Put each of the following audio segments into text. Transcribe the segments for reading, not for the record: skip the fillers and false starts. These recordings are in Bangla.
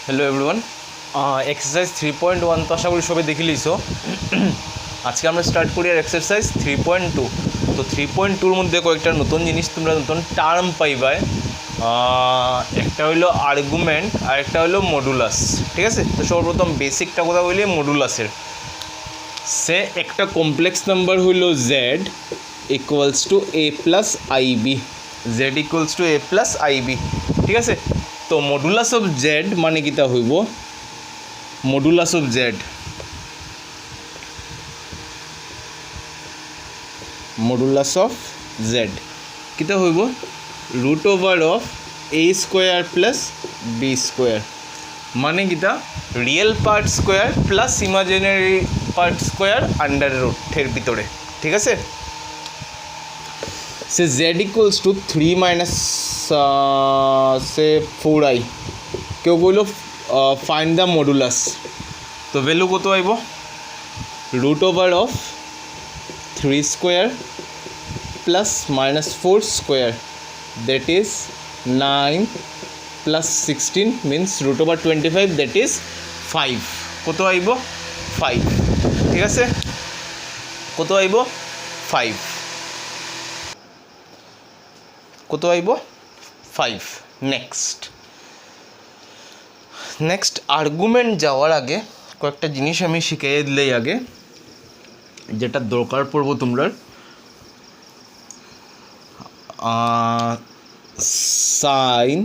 হ্যালো এভরিওয়ান, এক্সারসাইজ 3.1 তো আশা করি সবাই দেখে লিছো। আজকে আমরা স্টার্ট করি আর এক্সারসাইজ 3.2। তো 3.2-র মধ্যে কয়েকটা নতুন জিনিস তোমরা নতুন টার্ম পাইবাই। একটা হইলো আর্গুমেন্ট আর একটা হইলো মডুলাস। ঠিক আছে, তো সর্বপ্রথম বেসিকটা কথা বলি মডুলাসের। সে একটা কমপ্লেক্স নাম্বার হইলো Z equals to A plus I B. Z equals to A plus I B. ঠিক আছে, তো মডুলাস অফ জেড মানে কিতা হইব? Modulus of Z, modulus of Z কিতা হইব? Root over of A square plus B square. মানে কিতা? Real part square plus imaginary part square under রুটের ভিতরে। ঠিক আছে, সে জেড ইকুয়ালস টু 3 মাইনাস সে 4i। কেউ বললো ফাইন্ড দ্য মডুলাস, তো ভ্যালু কত আইব? Root over of 3 square plus minus 4 square, that is 9 plus 16 means root over 25, that is 5। কত আইব? 5। ঠিক আছে, কত আইব? 5। কত আইব? 5। নেক্সট আর্গুমেন্ট যাওয়ার আগে কয়েকটা জিনিস আমি শিখিয়ে দিলেই আগে, যেটা দরকার পড়বো তোমরা। সাইন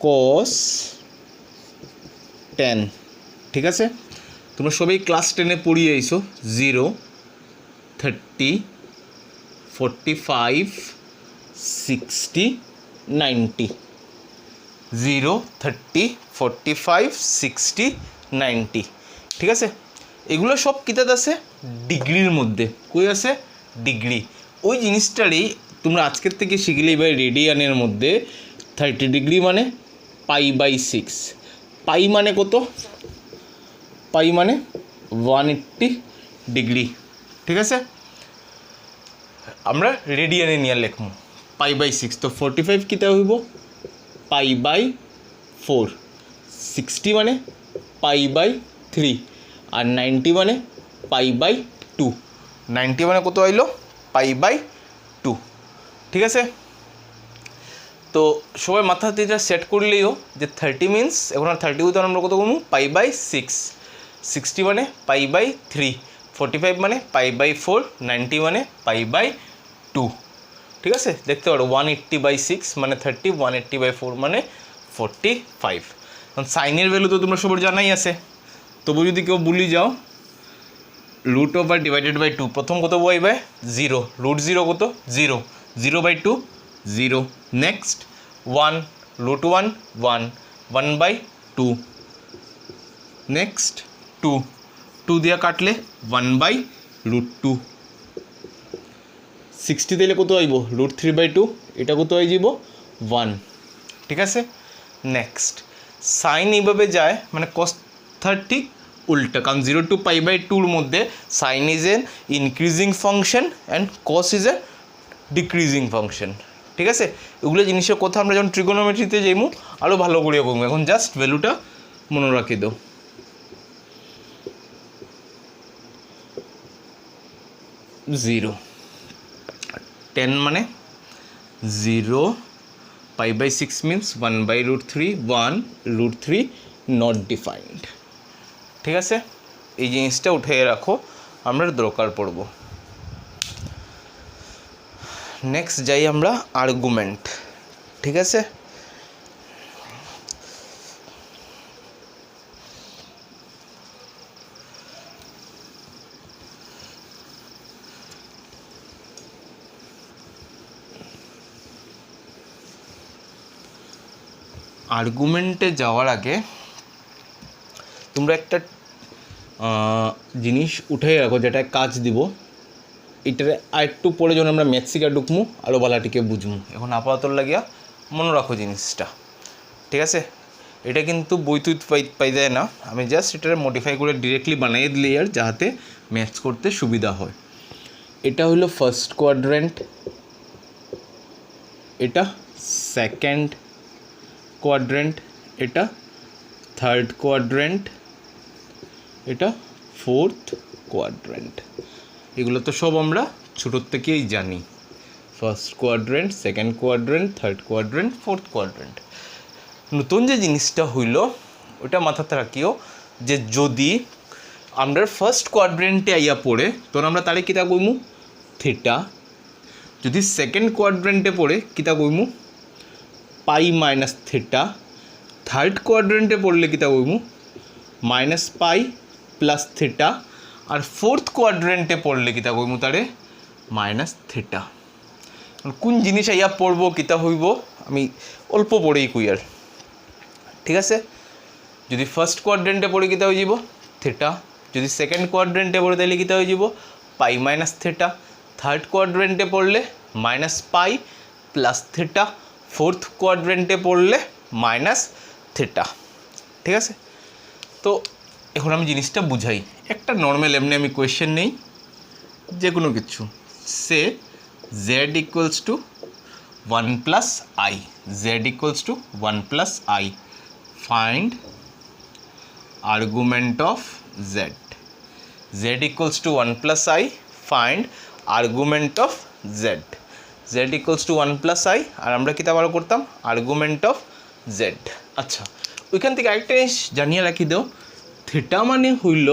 কস টেন। ঠিক আছে, তোমরা সবাই ক্লাস 10-এ পড়িয়ে আইছো 0, 30, 45, 60, 90। 0, 30, 45, 60, 90। ঠিক আছে, এগুলো সব কিতাব আছে ডিগ্রির মধ্যে। কই আছে? ডিগ্রি। ওই জিনিসটারই তোমরা আজকের থেকে শিখলেই ভাই রেডিয়ানের মধ্যে 30 ডিগ্রি মানে π/6। পাই মানে কত? পাই মানে 180 ডিগ্রি। ঠিক আছে, আমরা রেডিয়ানে নিয়ে লিখবো π/6। তো 45 কিতা হইব? π/4। 60 মানে π/3 আর 90 মানে π/2। 90 মানে কত আইলো? π/2। ঠিক আছে, তো সবাই মাথাতে এটা সেট করলেইও যে 30 মিনস এখন আর 30 হইতে আমরা কত কমু? π/6। 60 মানে π/3, 45 মানে π/4, 90 মানে π/2। ঠিক আছে, দেখতে পারো 180/6 মানে 30, 180/4 মানে 45। কারণ সাইনের ভ্যালু তো তোমরা সবার জানাই আছে, তবু যদি কেউ ভুলে যাও, রুট ওভার ডিভাইডেড বাই 2 প্রথম কত বইবে? 0। রুট 0 কত? 0। 0/2 0। Next 1, root 1 1, 1/2। নেক্সট 2, 2 দিয়ে কাটলে 1/√2। 60 দিলে কত আইব? রুট 3/2। এটা কত আই যাব? 1। ঠিক আছে, নেক্সট সাইন এইভাবে যায় মানে কস 30 উল্টা, কারণ 0 to π/2-র মধ্যে sine is an increasing function and cos is a decreasing function. ঠিক আছে, এগুলো জিনিসের কথা আমরা যখন ট্রিগোনোমেট্রিতে যাইমু আরও ভালো করে বলবো। এখন জাস্ট ভ্যালুটা মনে রাখি দাও। 0, 10 মানে 0, π/6 মিনস 1/√3, 1√3 নট ডিফাইন্ড। ঠিক আছে, এই জিনিসটা উঠে রাখো, আমরা দরকার পড়ব। নেক্সট যাই আমরা আর্গুমেন্ট। ঠিক আছে, আর্গুমেন্টে যাওয়ার আগে তোমরা একটা জিনিস উঠে রাখো, যেটা কাজ দিব। এটার আরেকটু পরে যখন আমরা ম্যাথসিকা ঢুকমু আরও ভালোটিকে বুঝমু। এখন আপাতত লাগিয়া মনে রাখো জিনিসটা। ঠিক আছে, এটা কিন্তু বই তুই পাই যায় না, আমি জাস্ট এটা মডিফাই করে ডিরেক্টলি বানিয়ে দিলে আর যাতে ম্যাথস করতে সুবিধা হয়। এটা হলো ফার্স্ট কোয়াড্রেন্ট, এটা সেকেন্ড কোয়াড্রেন্ট, এটা থার্ড কোয়াড্রেন্ট, এটা ফোর্থ কোয়াড্রেন্ট। এগুলো তো সব আমরা ছোটোর থেকেই জানি, first quadrant, second quadrant, third quadrant, fourth quadrant. নতুন যে জিনিসটা হইল ওটা মাথাতে রাখিও যে যদি আমরা ফার্স্ট কোয়াড্রেন্টে আইয়া পড়ে তখন আমরা তারে কিতা কইমু থিটা, যদি সেকেন্ড কোয়াড্রেন্টে পড়ে কিতা কইমু পাই মাইনাস থিটা, থার্ড কোয়াড্রেন্টে পড়লে কিতা কইমু মাইনাস পাই প্লাস থিটা, আর ফোর্থ কোয়াড্রেন্টে পড়লে কিতা কইমু তারে মাইনাস থিটা। কোন জিনিস আইয়া পড়ব কিতা হইব আমি অল্প পড়েই কই আর, ঠিক আছে। যদি ফার্স্ট কোয়াড্রেন্টে পড়ে কিতা হয়ে যাব থিটা, যদি সেকেন্ড কোয়াড্রেন্টে পড়ে তাহলে কিতা হয়ে যাব পাই মাইনাস থিটা, থার্ড কোয়াড্রেন্টে পড়লে minus pi plus theta, fourth কোয়াড্রেন্টে পড়লে মাইনাস থিটা, ঠিক আছে। তো এখন আমি জিনিসটা বুঝাই, একটা নর্মাল এমনি আমি কোয়েশ্চেন নেই যে কোনো কিছু, সে Z equals to 1 plus I, Z equals to 1 plus I, find argument of z, z equals to 1 plus I, find argument of z, z equals to 1 plus I আর আমরা কিতা বার করতাম argument of z। আচ্ছা ওইখান থেকে আরেকটা জিনিস জানিয়ে রাখি দাও, থিটা মানে হইল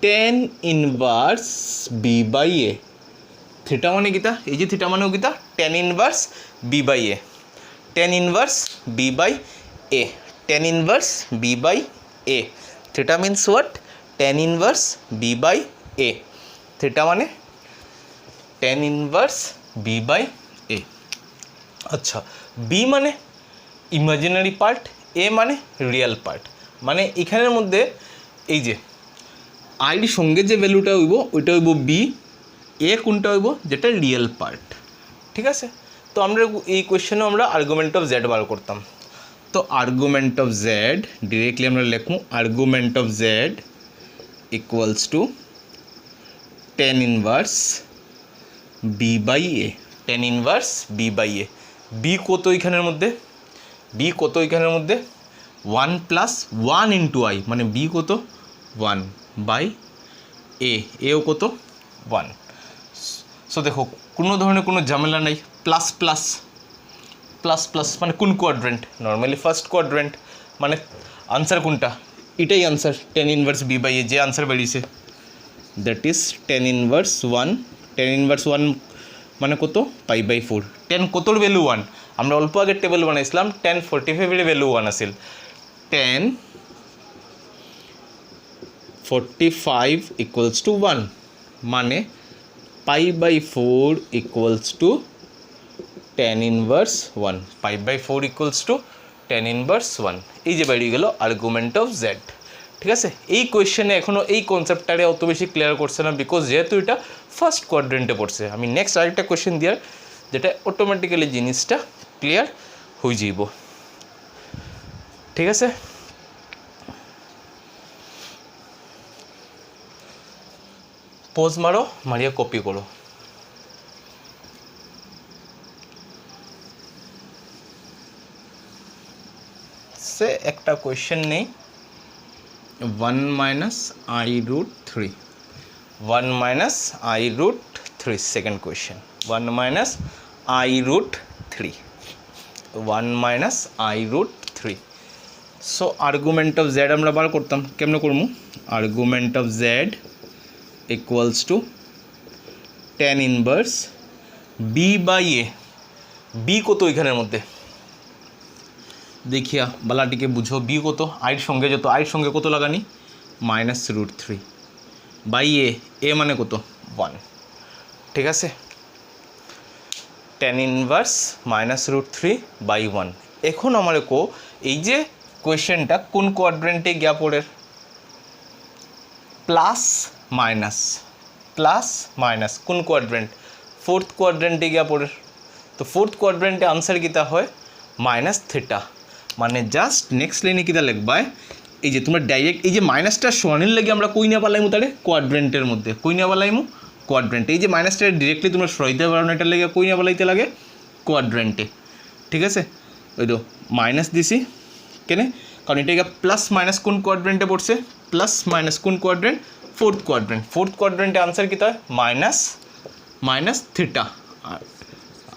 tan inverse B by A, theta মানে কিতা এই যে থিটা মানেও কিতা tan inverse B by A, tan inverse B by A, tan inverse B by a, theta means what? tan inverse b by a, theta মানে tan inverse b by a। আচ্ছা b মানে ইমাজিনারি পার্ট, a মানে রিয়েল পার্ট, মানে এখানের মধ্যে এই যে আইর সঙ্গে যে ভ্যালুটা হইব ওইটা হইব b, a কোনটা হইব যেটা রিয়েল পার্ট, ঠিক আছে। তো আমরা এই কোয়েশ্চেনে আমরা আর্গুমেন্ট অফ z বার করতাম, তো আর্গুমেন্ট অফ জেড ডিরেক্টলি আমরা লিখবো argument of Z equals to tan inverse B by A, tan inverse B by A. B কত এখানের মধ্যে, বি কত এখানের মধ্যে 1 প্লাস 1 ইন্টু আই, মানে বি কত 1 বাই এ, এও কত 1। সো দেখো কোনো ধরনের কোনো ঝামেলা নাই, প্লাস প্লাস প্লাস প্লাস মানে কোন কোয়াড্রেন্ট, নর্মালি ফার্স্ট কোয়াড্রেন্ট, মানে আনসার কোনটা এটাই answer tan inverse B by A, যে আনসার বেরিয়েছে that is tan inverse 1, tan inverse 1 মানে কত পাই বাই 4, টেন কতর ভ্যালু 1, আমরা অল্প আগে টেবিল বানাইছিলাম 1045 এর ভ্যালু 1 আছিল, 1045 ইকুয়ালস টু 1 মানে pi by 4 equals to tan inverse 1, pi by 4 equals to tan inverse 1, এই যে বেরিয়ে গেল আর্গুমেন্ট অফ জেড, ঠিক আছে। এই কোয়েশ্চেনে এখনও এই কনসেপ্টটারে অত বেশি ক্লিয়ার করছে না, বিকজ যেহেতু এটা ফার্স্ট কোয়াড্রেন্টে পড়ছে। আমি নেক্সট আরেকটা কোয়েশ্চেন দিয়ার যেটা অটোমেটিক্যালি জিনিসটা ক্লিয়ার হয়ে যাইব, ঠিক আছে। পোজ মারো, মারিয়া কপি করো। সে একটা কোয়েশ্চেন নেই 1 minus i root 3, 1 minus i root 3, second question 1 minus i root 3, 1 minus i root 3। So argument of z আমরা বার করতাম, কেমনে করবো argument of Z equals to tan inverse B by A, B কত এখানের মধ্যে দেখিয়া বালাটিকে বুঝো, বি কত আইর সঙ্গে যত আইর সঙ্গে কত লাগানি minus root 3 by a, a মানে কত 1, ঠিক আছে। Tan inverse minus root 3 by 1। এখন আমার কো এই যে কোয়েশ্চেনটা কোন কোয়াড্রেন্টে গিয়া পড়ে, প্লাস মাইনাস কোন কোয়াড্রেন্ট ফোর্থ কোয়াড্রেন্টে গিয়া পড়ে, তো ফোর্থ কোয়াড্রেন্টে আনসার কিতা হয় মাইনাস থিটা, মানে জাস্ট নেক্সট লাইনে কিতা লিখবা এই যে তোমরা ডাইরেক্ট এই যে মাইনাসটা সরানির লাগে আমরা কই না পালাইমু তারে কোয়াড্রেন্টের মধ্যে, কই না পালাইমু কোয়াড্রেন্টে, এই যে মাইনাসটা ডিরেক্টলি তোমরা সরাইতে পারো না, এটার লাগে কই না পালাইতে লাগে কোয়াড্রেন্টে, ঠিক আছে। ওই তো মাইনাস দিছি কেনে কারণ এটা প্লাস মাইনাস কোন কোয়াড্রেন্টে পড়ছে, প্লাস মাইনাস কোন কোয়াড্রেন্ট, ফোর্থ কোয়াড্রেন্ট। ফোর্থ কোয়াড্রেন্টে আনসার কী হয়, মাইনাস মাইনাস থিটা,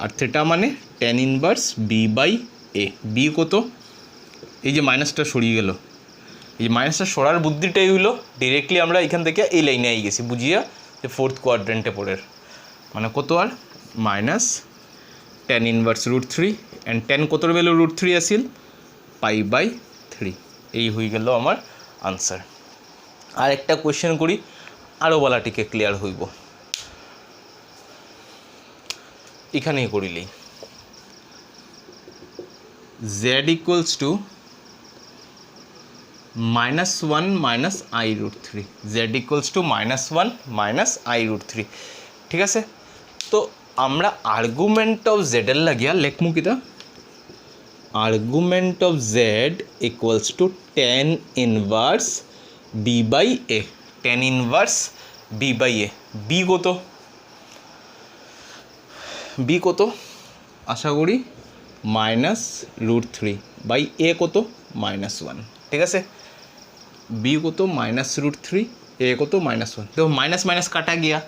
আর থিটা মানে tan inverse B by A. B কত, এই যে মাইনাসটা সরিয়ে গেল, এই যে মাইনাসটা সরার বুদ্ধিটাই হলো ডিরেক্টলি আমরা এখান থেকে এই লাইনে আই গেছি বুঝিয়া যে ফোর্থ কোয়াড্রেন্টে পড়ের মানে কত, আর minus tan inverse √3 and tan কতর ভ্যালু √3 আসিল π/3। এই হয়ে গেল আমার আনসার। আর একটা কোয়েশ্চেন করি, আরও বলাটিকে ক্লিয়ার হইব, এখানেই করিলেই z equals to -1 minus i√3, z equals to -1 minus i√3। ঠিক আছে, তো আমরা আর্গুমেন্ট অফ জেড এর লাগিয়া লেখমু কিতা, argument of Z equals to tan inverse B by A, tan inverse B by A. B কত, বি কত আশা করি -√3 বাই এ কত -1। ঠিক আছে, বি কত -√3, এ কত -1। তো মাইনাস মাইনাস কাটা গিয়া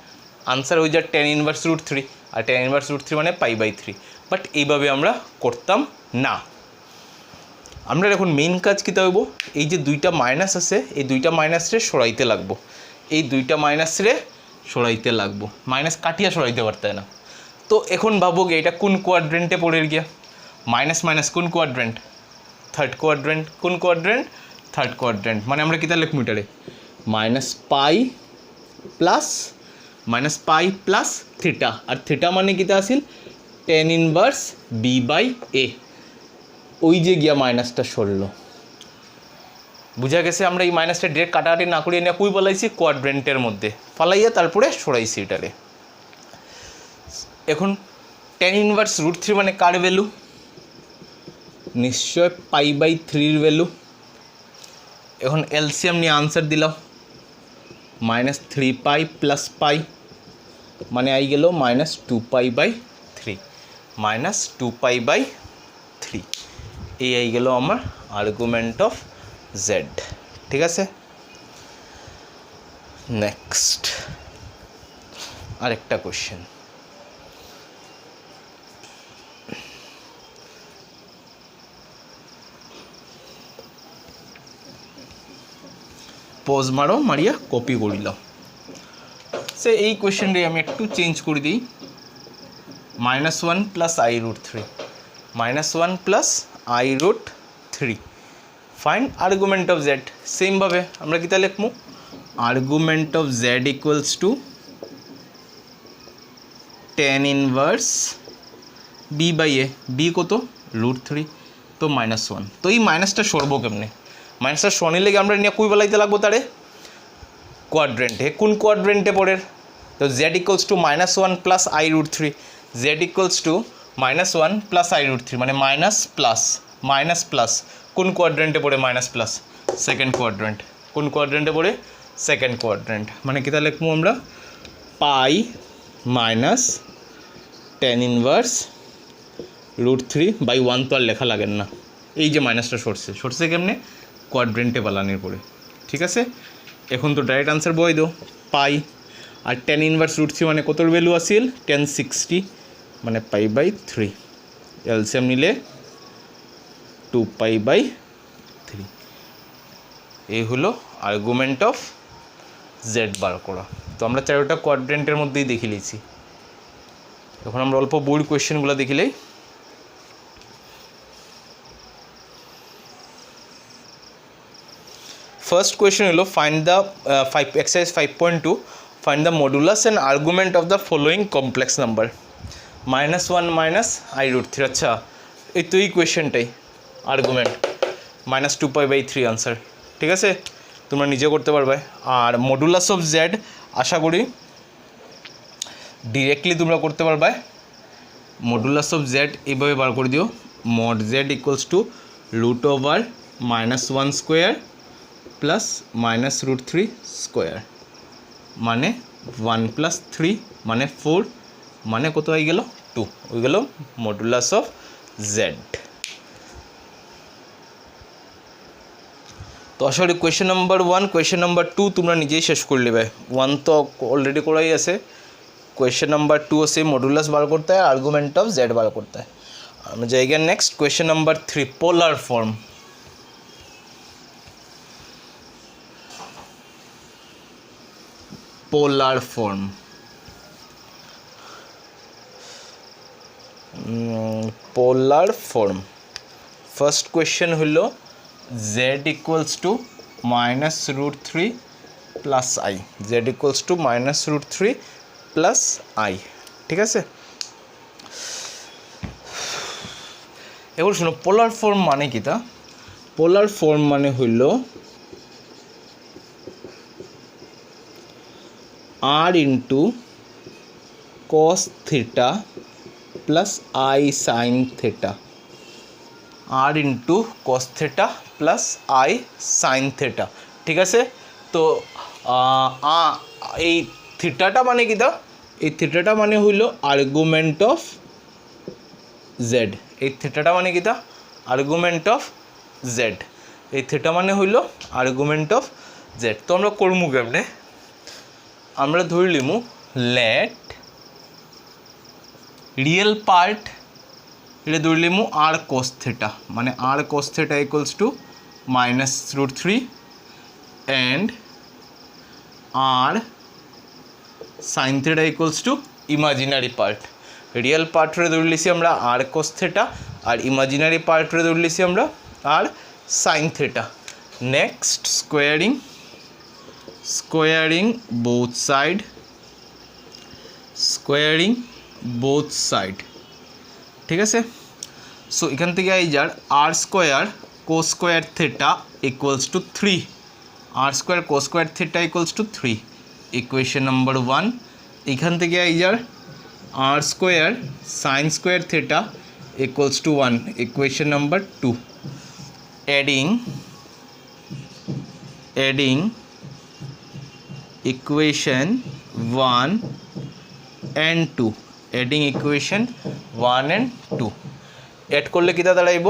আনসার হয়ে যায় tan ইনভার্স √3, আর tan ইনভার্স √3 মানে π/3। বাট এইভাবে আমরা করতাম না। আমরা এখন মেইন কাজ কী হইব, এই যে দুইটা মাইনাস আছে এই দুইটা মাইনাসরে সরাইতে লাগবো, এই দুইটা মাইনাসরে সরাইতে লাগবো, মাইনাস কাটিয়া সরাইতে পারতে না। তো এখন ভাবো গে এটা কোন কোয়াড্রেন্টে পড়ে গিয়া, মাইনাস মাইনাস কোন কোয়াড্রেন্ট, থার্ড কোয়াড্রেন্ট। কোন কোয়াড্রেন্ট, থার্ড কোয়াড্রেন্ট। মানে আমরা কিতা লিখব মিটারে মাইনাস পাই প্লাস থিটা, আর থিটা মানে কিতা আসিল tan ইনভার্স বি বাই এ। ওই যে গিয়া মাইনাসটা সরল, বুঝা গেছে। আমরা এই মাইনাসটা ডিরেক্ট কাটাকাটি না করিয়ে নিয়ে কই বলাইছি, কোয়াড্রেন্টের মধ্যে ফালাইয়া তারপরে সরাইছি এটারে। এখন tan ইনভার্স √3 মানে কার ভ্যালু, নিশ্চয় π/3 ভ্যালু। এখন এলসিএম নিয়ে আনসার দিলাম, -3π প্লাস পাই মানে আই গেল -2π/3, -2π/3। এই আই গেল আমার আর্গুমেন্ট অফ জেড। ঠিক আছে, নেক্সট আরেকটা কোশ্চেন। পজ মারো, মারিয়া কপি করিলাম। সে এই কোয়েশ্চেনটি আমি একটু চেঞ্জ করে দিই, -1 plus i√3, -1 plus i√3, find argument of z. সেমভাবে আমরা কিতা লিখবো, argument of Z equals to tan inverse B by A. B কত, √3, তো -1। তো এই মাইনাসটা সরবো কেমনে, মাইনাসটা সরনি লেগে আমরা নিয়ে কই বেলাইতে লাগবো তারে, কোয়াড্রেন্টে। কোন কোয়াড্রেন্টে পড়ে, তো Z equals to -1 plus i√3, Z equals to -1 plus i√3 মানে মাইনাস প্লাস কোন কোয়াড্রেন্টে পড়ে, মাইনাস প্লাস সেকেন্ড কোয়াড্রেন্ট। কোন কোয়াড্রেন্টে পড়ে, সেকেন্ড কোয়াড্রেন্ট। মানে কিতা লিখবো আমরা, পাই মাইনাস tan ইনভার্স √3/1, তো আর লেখা লাগেন না। এই যে মাইনাসটা সরছে কেমনে, কোয়াড্রেন্টে বালানির পরে। ঠিক আছে, এখন তো ডাইরেক্ট আনসার বই দো, পাই আর tan ইনভার্স √3 মানে কতর ভ্যালু আসিল, 1060 মানে π/3। এলসিএম নিলে 2π/3। এই হলো আর্গুমেন্ট অফ জেড বার করা। তো আমরা চারোটা কোয়াড্রেন্টের মধ্যেই দেখে লিছি। এখন আমরা অল্প বোর্ড কোয়েশ্চেনগুলো দেখিলেই, ফার্স্ট কোয়েশ্চেন হলো find the exercise 5.2, find the modulus and argument of the following complex number. -1 minus i√3, আচ্ছা এই তো এই কোয়েশ্চেনটাই আর্গুমেন্ট, -2π/3 আনসার। ঠিক আছে, তোমরা নিজে করতে পারবে। আর মডুলাস অফ জেড আশা করি ডিরেক্টলি তোমরা করতে পারবে। মডুলাস অফ জেড এইভাবে বার করে দিও, mod z equals to √(-1 square plus -√3 square মানে 1 + 3 মানে 4 মানে কত হয়ে গেল, 2 হয়ে গেল মডুলাস অফ জেড। তো আশা করি কোয়েশ্চেন নাম্বার 1 কোয়েশ্চেন নাম্বার 2 তোমরা নিজেই শেষ করে নেবে। 1 তো অলরেডি করাই আছে, কোয়েশ্চেন নাম্বার 2 আছে মডুলাস বার করতে হয়, আর্গুমেন্ট অফ জেড বার করতে হয়। আমরা যাই গিয়ে next question number 3 polar form. Polar form polar form first question হলো z equals to -√3 plus I, Z equals to -√3 plus I. ঠিক আছে, এবার শোনো পোলার ফর্ম মানে কি তা? পোলার ফর্ম মানে হইল r into cos theta plus I sine theta, r into cos theta plus I sine theta. ঠিক আছে, তো এই থিটাটা মানে কি দা? এই থিটাটা মানে হইল আর্গুমেন্ট অফ জেড। এই থিটাটা মানে কি দা? Argument of Z. এই থিটা মানে হইল আর্গুমেন্ট অফ জেড। তো আমরা করমু কেমনে? আমরা ধরে লিমু লেট রিয়েল পার্ট, এটা ধরে লিমু আর কোস থিটা, মানে R cos theta equals to -√3 and R sine theta equals to imaginary part. Real পার্টরে ধরে লিছি আমরা আর কোস থিটা, আর ইমাজিনারি পার্টরে ধরে লিছি আমরা R sine theta. Next squaring both side, squaring both side. ঠিক আছে, সো এখান থেকে এই যার R square cos square theta equals to 3, R square cos square theta equals to 3, equation number 1। এখান থেকে এই যার R square sine square theta equals to 1, equation number 2। Adding equation 1 and 2, adding equation 1 and 2 add করলে কিতা দাঁড়াইব?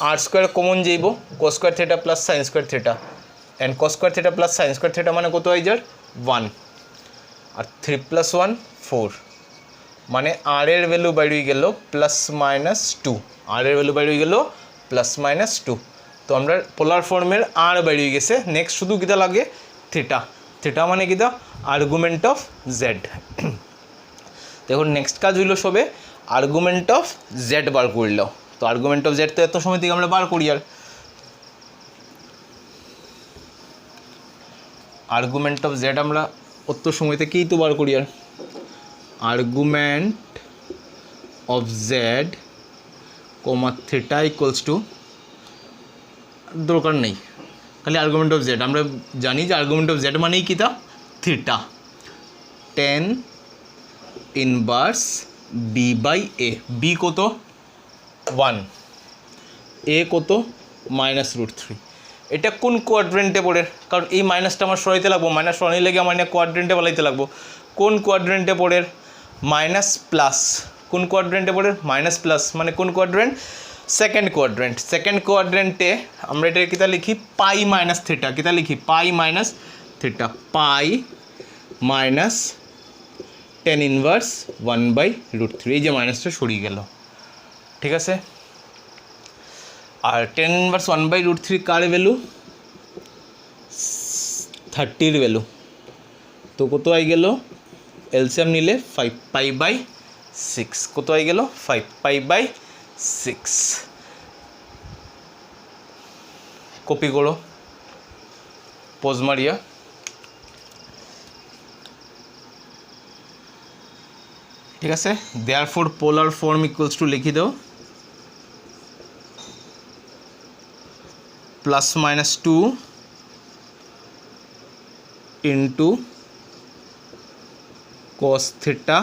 আর স্কোয়ার কমন যাইব, cos square theta plus sine square theta, and cos square theta plus sine square theta মানে কত হয় যার? 1, আর 3 + 1 4, মানে আর এর ভ্যালু বাইরে গেল +-2, আর এর ভ্যালু বাইরে গেল +-2। তো আমরা পোলার ফর্মের আর বাইরে গেছে। নেক্সট শুধু কিতা লাগে? থিটা। থিটা মানে কিতা? Argument of Z. দেখুন নেক্সট কাজ হইল সবে আর্গুমেন্ট অফ জেড বার করল। তো আর্গুমেন্ট অফ জেড তো এত সময় থেকে আমরা বার করি, আর আর্গুমেন্ট অফ জেড আমরা অত সময় থেকেই তো বার করি। আর argument of Z comma theta equals to, দরকার নেই, খালি আর্গুমেন্ট অফ জেড। আমরা জানি যে আর্গুমেন্ট অফ জেড মানেই কিতা? Theta. tan inverse B by A. B কত? 1, এ কত? -√3। এটা কোন কোয়াড্রেন্টে পড়ে? কারণ এই মাইনাসটা আমার সরাইতে লাগবো, মাইনাস সরাই লেগে আমার না কোয়াড্রেন্টে বলাইতে লাগবো। কোন কোয়াড্রেন্টে পড়ে? Minus plus. কোন কোয়াড্রেন্টে পড়ে? মাইনাস প্লাস, মানে কোন কোয়াড্রেন্ট? Second quadrant. সেকেন্ড কোয়াড্রেন্টে আমরা এটা কিতা লিখি? পাই মাইনাস থিটা। কিতা লিখি? পাই মাইনাস থিটা। পাই মাইনাস tan ইনভার্স 1/√3। এই যে মাইনাসটা সরিয়ে গেল। ঠিক আছে, আর tan ইনভার্স 1/√3 কার ভ্যালু? 30 এর ভ্যালু। তো কত আই গেল? এলসিএম নিলে 5 π/6। কত আই গেল? 5 π/6। কপি করো, পোজ মারিয়া। ঠিক আছে, therefore polar form equals to লিখি দাও +-2 into cos theta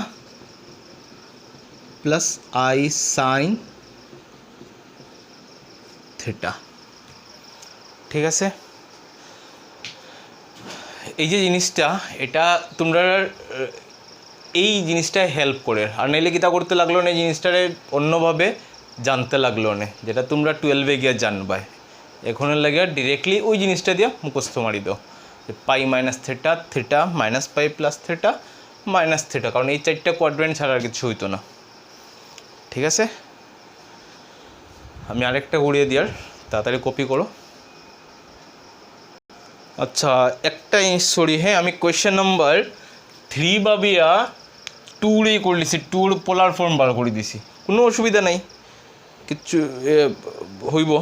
plus I sine theta. ঠিক আছে, এই যে জিনিসটা, এটা তোমরা এই জিনিসটায় হেল্প করে, আর নাইলে কিতা করতে লাগলো না, এই জিনিসটারে অন্যভাবে জানতে লাগলো না, যেটা তোমরা 12-এ গিয়ে জানবাই। এখনের লাগে ডিরেক্টলি ওই জিনিসটা দিয়ে মুখস্থ মারি দাও, যে pi minus theta, theta minus pi plus theta minus theta, কারণ এই 4টা কোয়াড্রেন্ট ছাড়া আর কিছু হইতো না। ঠিক আছে, আমি আরেকটা ঘুরিয়ে দিই, আর তাড়াতাড়ি কপি করো। আচ্ছা একটা সরি, হ্যাঁ আমি কোয়েশ্চেন নাম্বার 3 ভাবিয়া 2 করে দিছি, 2 পোলার ফর্ম বার করে দিছি, কোনো অসুবিধা নাই, কিচ্ছু হইব।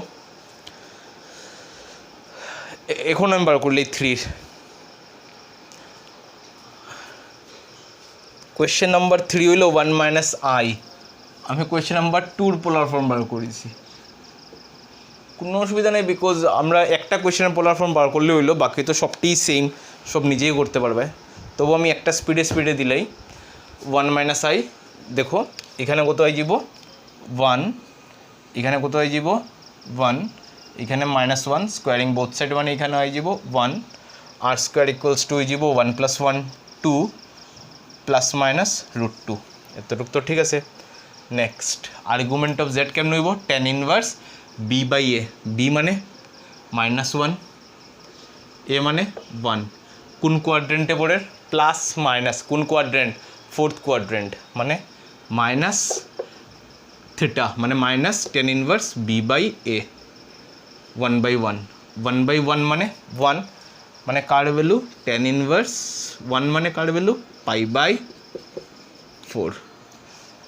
এখন আমি বার করলি 3 কোয়েশ্চেন নাম্বার 3 হইল 1 মাইনাস আই, আমি কোয়েশ্চেন নাম্বার 2 পোলার ফর্ম বার করেছি, কোনো অসুবিধা নেই, বিকজ আমরা একটা কোয়েশ্চেনের পোলার ফর্ম বার করলে হইলো, বাকি তো সবটিই সেম, সব নিজেই করতে পারবে। তবু আমি একটা স্পিডে দিলাই 1 মাইনাস আই, দেখো এখানে কত আই যাব 1, এখানে কত আই যাব 1, এখানে -1 স্কোয়ারিং বোথ সাইড, মানে এখানে আই যাব 1, আর স্কোয়ার ইকুয়ালস টু হয়ে যাব 1 + 1 2 ± √2, এতটুকু তো ঠিক আছে। নেক্সট আর্গুমেন্ট অফ জেড কেমন হইব, tan ইনভার্স b/a, b মানে -1, a মানে 1, কোন কোয়াড্রেন্টে পড়ে প্লাস মাইনাস, কোন কোয়াড্রেন্ট 4th কোয়াড্রেন্ট, মানে মাইনাস থেটা মানে মাইনাস tan ইনভার্স b/a 1/1, 1/1 মানে 1, মানে কার ভ্যালু tan ইনভার্স 1 মানে কার ভ্যালু π/4,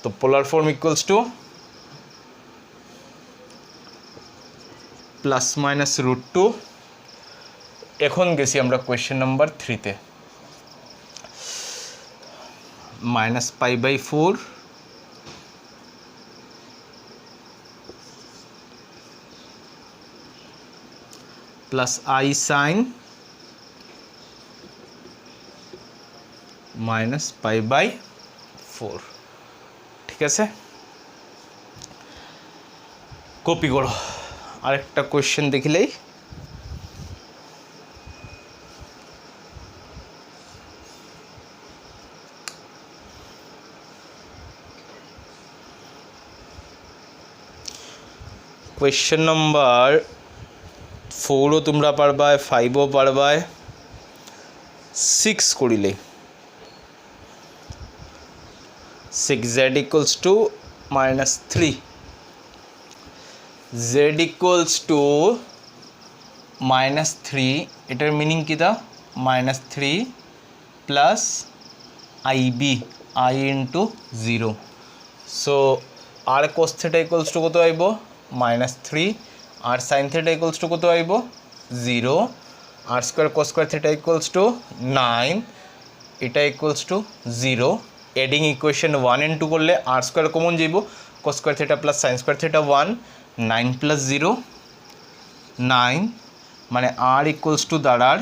তো পোলার ফর্ম ইকুয়ালস টু ±√2। এখন গেছি আমরা কোয়েশ্চেন নাম্বার 3-তে, -π/4 প্লাস আই সাইন -π/4, ঠিক আছে, কপি করো। আরেকটা কোয়েশ্চেন দেখিলেই, কোয়েশ্চেন নম্বর 4ও তোমরা পারবায়, 5ও পারবায়, 6 করিলে 6z equals to -3, z equals to -3, এটার মিনিং কী তা -3 plus I B I into 0, so R cos θ equals to কত আইব -3, আর sin θ ইকুয়ালস টু কত আইব 0, R square cos square θ equals to 9, এটা equals to 0, adding equation 1 and 2 করলে আর স্কোয়ার কমন যাইব, cos স্কোয়ার θ প্লাস sin স্কোয়ার θ 1, 9 + 0 9, মানে আর ইকুয়ালস টু দাঁড়ার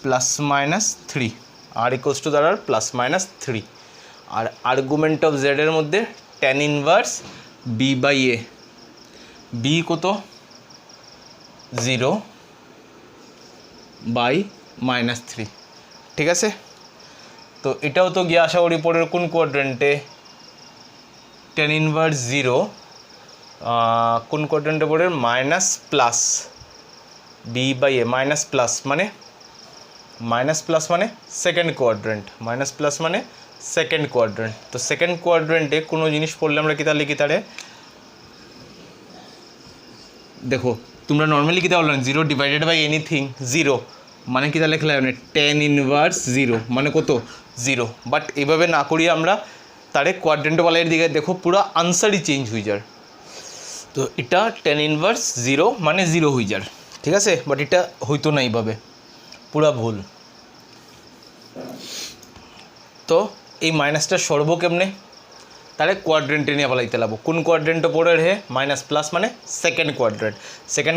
+-3, আর ইকুয়ালস টু দাঁড়ার +-3, আর আর্গুমেন্ট অফ জেড এর মধ্যে tan ইনভার্স b/a, b কত 0/-3, ঠিক আছে। তো এটাও তো গিয়ে আশা করি পরের কোন কোয়াড্রেন্টে, tan ইনভার্স 0 কোন কোয়াড্রেন্টে পড়ে minus plus b/a, minus plus মানে সেকেন্ড কোয়াড্রেন্ট, মাইনাস প্লাস মানে সেকেন্ড কোয়াড্রেন্ট। তো সেকেন্ড কোয়াড্রেন্টে কোনো জিনিস পড়লে আমরা কিতা লিখি তারে, দেখো তোমরা নর্মালি কিতা বললেন 0/এনিথিং 0, মানে কিতা লেখলে মানে tan ইনভার্স 0 মানে কত 0, বাট এইভাবে না করিয়ে আমরা তারে কোয়াড্রেন্ট ওয়ালের দিকে দেখো পুরো আনসারই চেঞ্জ হয়ে যায়। তো এটা tan ইনভার্স 0 মানে 0 হয়ে যায়, ঠিক আছে, বাট এটা হইতো না এইভাবে, পুরা ভুল। তো এই মাইনাসটা সরব কেমনে, তাহলে কোয়াড্রেন্টে নিয়ে পালাইতে লাগবো, কোন কোয়াড্রেন্টে পড়ে রে মাইনাস প্লাস মানে সেকেন্ড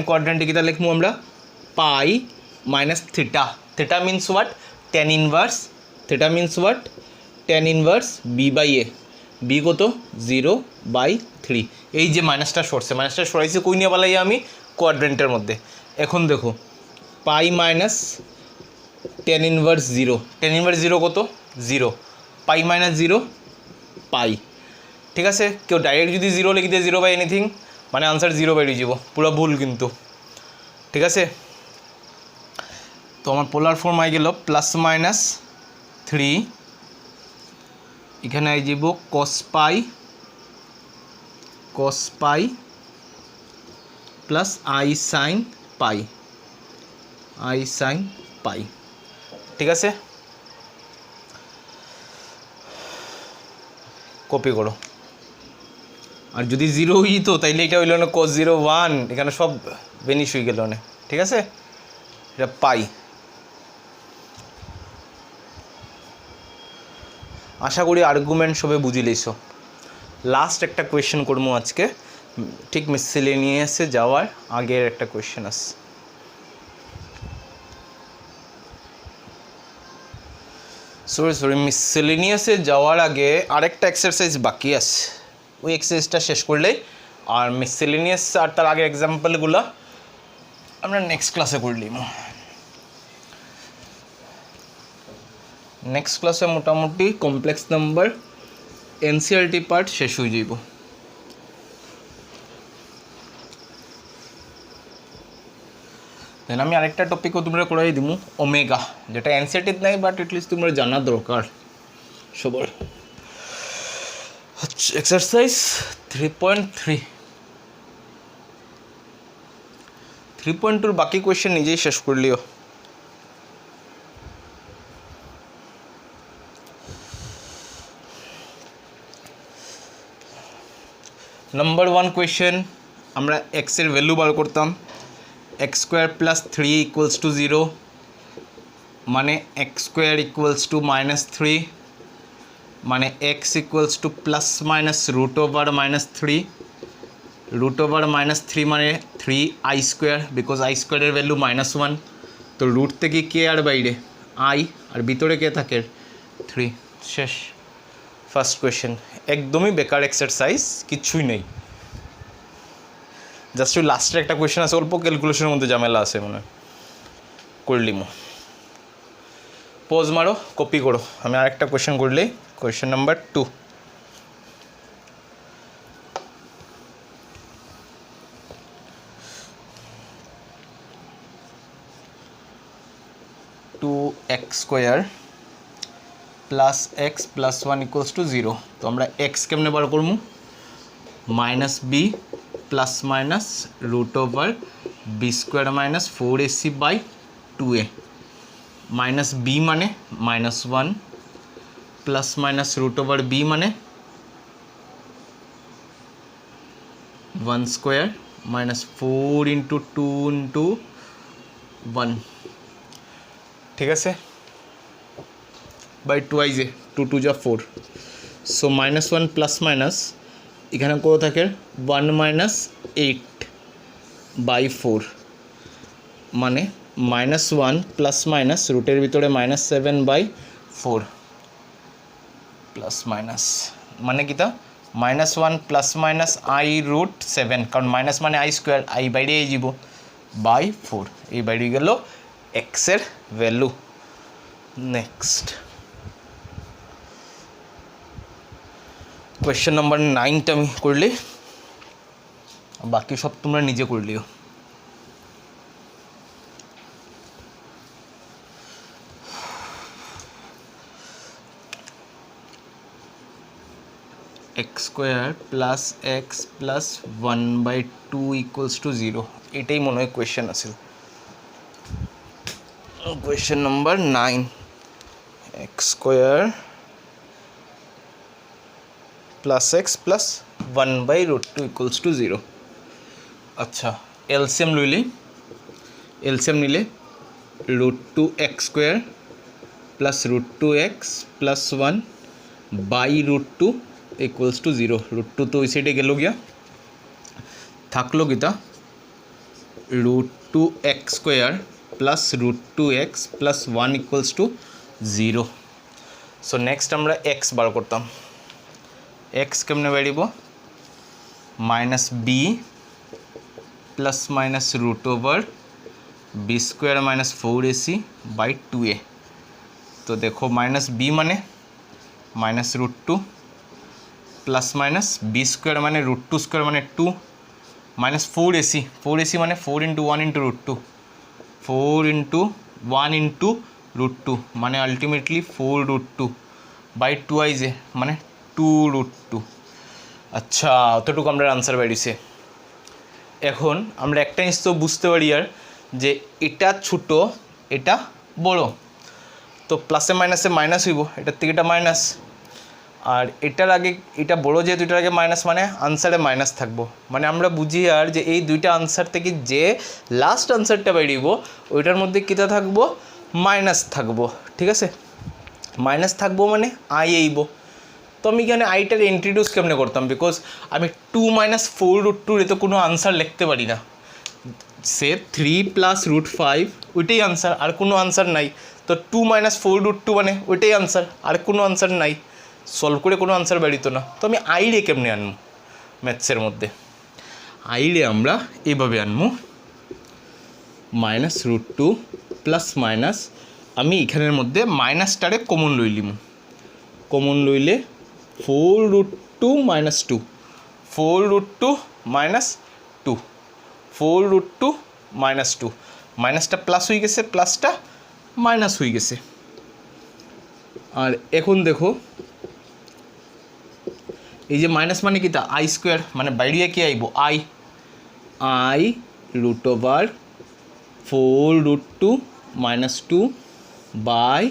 কোয়াড্রেন্টে কিতা লিখবো আমরা pi minus theta, theta means what tan inverse, theta means what tan inverse b/a, b কত 0/3, এই যে মাইনাসটা সরাইছে কই নিয়ে পালাই আমি কোয়াড্রেন্টের মধ্যে। এখন দেখো pi minus tan inverse 0, tan inverse 0 কত 0, পাই মাইনাস 0 পাই, ঠিক আছে। কেউ ডাইরেক্ট যদি 0 লিখে দেয় 0/এনিথিং মানে আনসার 0 বেরিয়ে যাব, পুরো ভুল কিন্তু। ঠিক আছে। তো আমার পোলার ফর্ম আই গেল প্লাস মাইনাস 3, এখানে আই যাব cos pi plus i sine pi, ঠিক আছে। কপি করো। আর যদি 0 হইত তাইলে এটা হইল না cos 0 1, এখানে সব বেনিশ হয়ে গেল না, ঠিক আছে। এটা পাই। আশা করি আর্গুমেন্ট সবে বুঝি লইছো। লাস্ট একটা কোয়েশ্চেন করবো আজকে, ঠিক মিসসেলেনিয়াসে যাওয়ার আগের একটা কোয়েশ্চেন আছে। সরি মিসসেলেনিয়াসে যাওয়ার আগে আরেকটা এক্সারসাইজ বাকি আছে, ওই এক্সারসাইজটা শেষ করলেই আর মিসসেলেনিয়াস আর তার আগের এক্সাম্পলগুলো আমরা নেক্সট ক্লাসে করলিম। নেক্সট ক্লাসে মোটামুটি কমপ্লেক্স নাম্বার এনসিআরটি পার্ট শেষ হয়ে যাইব। দেন আমি আরেকটা টপিকও তোমরা করাই দিব, ওমেগা, যেটা এনসিআরটি নাই বাট এটলিস্ট তোমরা জানা দরকার সবার। এক্সারসাইজ 3.2 বাকি কোয়েশ্চেন নিজেই শেষ করলিও। নাম্বার 1 কোয়েশ্চেন, আমরা এক্সের ভ্যালু বার করতাম। x square plus 3 equals to 0, মানে x স্কোয়ার ইকুয়ালস টু -3, মানে x equals to plus minus root over -3, root over -3 মানে 3i স্কোয়ার, বিকজ i স্কোয়ারের ভ্যালু -1, তো রুট থেকে কে আর বাইরে i, আর ভিতরে কে থাকে 3। শেষ ফার্স্ট কোয়েশ্চেন। একদমই বেকার এক্সারসাইজ, কিচ্ছুই নেই। জাস্ট ওই লাস্টের একটা কোয়েশ্চেন আছে, অল্প ক্যালকুলেশনের মধ্যে ঝামেলা আছে মনে করলিমো। পজ মারো, কপি করো। আমি আরেকটা কোয়েশ্চেন করলেই, question number 2। x square plus x plus 1 equals to 0। তো আমরা এক্স কেমনে বার করবো? -b plus minus root over b square minus 4ac by 2a, minus b মানে -1 plus minus root over b মানে 1 স্কোয়ার মাইনাস 4 ইন্টু 2 ইন্টু 1, ঠিক আছে, বাই 2i, 2 2 যা 4। সো -1 প্লাস মাইনাস এখানে কত থাকে 1 -8 বাই 4, মানে -1 প্লাস মাইনাস রুটের ভিতরে -7 বাই 4 প্লাস মাইনাস মানে কিতা -1 প্লাস মাইনাস i রুট 7, কারণ মাইনাস মানে i স্কোয়ার, i বাইরে যাব বাই 4, এই বাইরে গেল এক্সের ভ্যালু। নেক্সট কোয়েশ্চেন নাম্বার 9টা আমি করলে, বাকি সব তোমরা নিজে করলিও। x square plus x plus 1/2 equals to 0, এটাই মনে হয় কোয়েশ্চেন আছে। Question number 9, x square plus x plus 1/√2 equals to 0। আচ্ছা, এলসিএম লইলি, এলসিএম নিলে √2x square plus √2x plus 1 by √2 equals to 0। √2 তো ওই সাইডে গেল গিয়া, থাকলো গীতা √2x square plus √2x plus 1 equals to 0। So next আমরা x বার করতাম। x কেমনে বাড়িব? -b plus minus root over b square minus 4ac by 2a। তো দেখো -b মানে -√2 প্লাস মাইনাস বি স্কোয়ার মানে √2 স্কোয়ার মানে 2 মাইনাস 4ac মানে 4 × 1 × √2, 4 × 1 × √2 মানে আলটিমেটলি 4√2 বাই 2i মানে 2√2। আচ্ছা, অতটুকু আমরা আনসার বেরিয়েছে। এখন আমরা একটা জিনিস তো বুঝতে পারি আর যে এটা ছোটো এটা বড়, তো প্লাসে মাইনাসে মাইনাস হইব, এটার থেকে এটা মাইনাস, আর এটার আগে এটা বড় যেহেতু এটার আগে মাইনাস মানে আনসারে মাইনাস থাকবো। মানে আমরা বুঝি আর যে এই দুইটা আনসার থেকে যে লাস্ট আনসারটা বেরিয়েব ওইটার মধ্যে কীটা থাকবো, মাইনাস থাকবো। ঠিক আছে, মাইনাস থাকবো মানে আই এইব। তো আমি এখানে আইটার ইন্ট্রোডিউস কেমনে করতাম, বিকজ আমি 2 - 4√2 এ তো কোনো আনসার লিখতে পারি না, সে 3 + √5 ওইটাই আনসার, আর কোনো আনসার নাই। তো 2 - 4√2 মানে ওইটাই আনসার, আর কোনো আনসার নাই, সলভ করে কোনো আনসার বেরিত না। তো আমি আইরে কেমনে আনবো ম্যাথসের মধ্যে, আইরে আমরা এইভাবে আনবো -√2 ± আমি এখানের মধ্যে মাইনাসটারে কমন লইলিম, কমন লইলে 4√2 - 2, 4√2 - 2, 4√2 - 2, মাইনাসটা প্লাস হয়ে গেছে, প্লাসটা মাইনাস হয়ে গেছে। আর এখন দেখো এই যে মাইনাস মানে কি, তা i² মানে বাইরে কি আইব i √4√2 - 2 বাই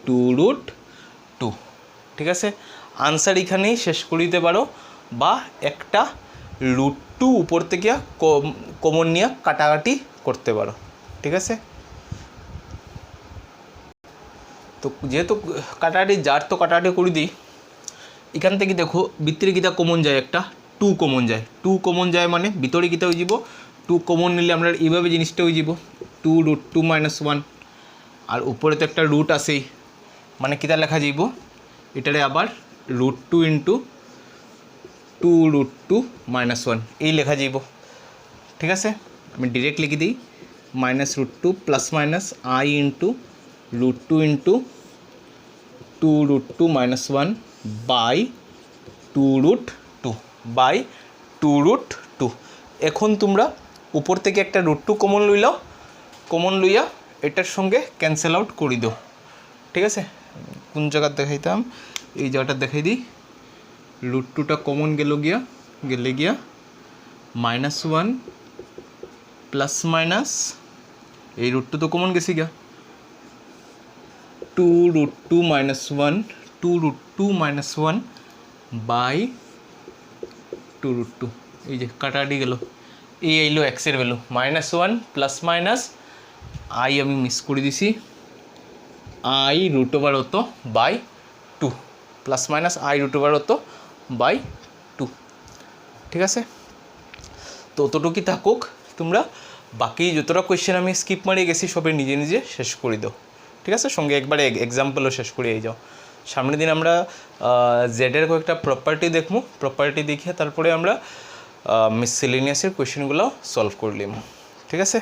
2√2। ঠিক আছে, আনসার এখানেই শেষ করে দিতে পারো, বা একটা √2 উপর থেকে কমন নিয়ে কাটাকাটি করতে পারো। ঠিক আছে, তো যেহেতু কাটাকাটি যার তো কাটাকাটি করে দিই, এখান থেকে দেখো ভিতরে গীতা কমন যায়, একটা 2 কমন যায়, 2 কমন যায় মানে ভিতরে গীতা হয়ে যাব 2 কমন নিলে আমরা এইভাবে জিনিসটা হয়ে যাব 2√2 - 1, আর উপরে তো একটা রুট আছেই, মানে কিতা লেখা যাইব এটারে আবার √2 × 2√2 - 1 এই লেখা যাইব। ঠিক আছে, আমি ডিরেক্ট লিখে দিই -√2 ± i × √2 × 2√2 - 1 বাই 2√2 এখন তোমরা উপর থেকে একটা √2 কমন লইলাও, কমন লইয়া এটার সঙ্গে ক্যান্সেল আউট করে দাও। ঠিক আছে, কোন জায়গা দেখাইতাম, এই জায়গাটা দেখাই দিই, √2টা কমন গেলে গিয়া -1 ± এই √2 তো কমন গেছি গিয়া 2√2 - 1, 2√2 - 1 বাই 2√2, এই যে কাটাকাটি গেল, এই আইলো এক্সের ভ্যালু -1 ± আই আমি মিস করে দিছি i √ওভার হতো বাই 2 ± i √ওভার হতো বাই 2। ঠিক আছে, তো অতটুকুই থাকুক, তোমরা বাকি যতটা কোয়েশ্চেন আমি স্কিপ মারিয়ে গেছি সবাই নিজে নিজে শেষ করে দাও। ঠিক আছে, সঙ্গে একবারে এক্সাম্পলও শেষ করে যাও। সামনের দিন আমরা জেডের কয়েকটা প্রপার্টি দেখবো, প্রপার্টি দেখে তারপরে আমরা মিসসেলেনিয়াসের কোয়েশ্চেনগুলো সলভ করলাম। ঠিক আছে।